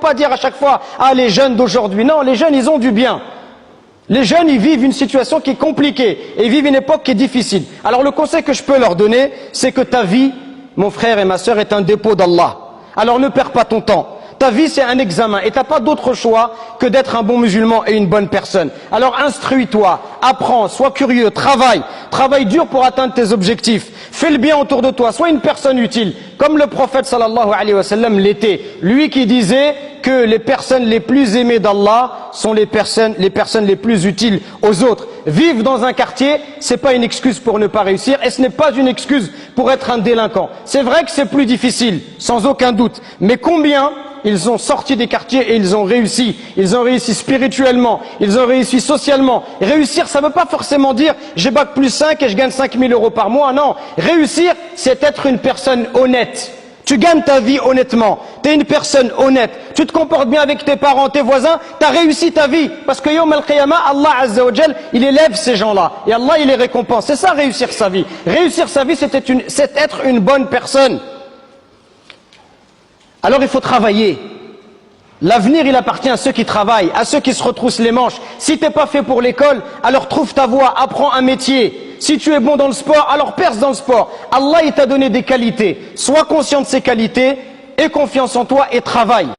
pas dire à chaque fois, ah les jeunes d'aujourd'hui. Non, les jeunes ils ont du bien. Les jeunes ils vivent une situation qui est compliquée et ils vivent une époque qui est difficile. Alors le conseil que je peux leur donner, c'est que ta vie, mon frère et ma sœur, est un dépôt d'Allah. Alors ne perds pas ton temps. Ta vie c'est un examen et tu n'as pas d'autre choix que d'être un bon musulman et une bonne personne. Alors instruis-toi, apprends, sois curieux, travaille dur pour atteindre tes objectifs. Fais le bien autour de toi, sois une personne utile. Comme le prophète sallallahu alayhi wa sallam l'était. Lui qui disait que les personnes les plus aimées d'Allah sont les personnes les plus utiles aux autres. Vivre dans un quartier, c'est pas une excuse pour ne pas réussir et ce n'est pas une excuse pour être un délinquant. C'est vrai que c'est plus difficile, sans aucun doute. Mais combien ils ont sorti des quartiers et ils ont réussi. Ils ont réussi spirituellement, ils ont réussi socialement. Réussir, ça ne veut pas forcément dire j'ai bac plus 5 et je gagne 5 000 € par mois. Non, réussir, c'est être une personne honnête. Tu gagnes ta vie honnêtement. Tu es une personne honnête. Tu te comportes bien avec tes parents, tes voisins. Tu as réussi ta vie. Parce que Yawm al-Qiyamah, Allah Azza wa Jal, il élève ces gens-là. Et Allah, il les récompense. C'est ça, réussir sa vie. Réussir sa vie, c'est être une bonne personne. Alors il faut travailler. L'avenir, il appartient à ceux qui travaillent, à ceux qui se retroussent les manches. Si t'es pas fait pour l'école, alors trouve ta voie, apprends un métier. Si tu es bon dans le sport, alors perce dans le sport. Allah, il t'a donné des qualités. Sois conscient de ces qualités, aie confiance en toi et travaille.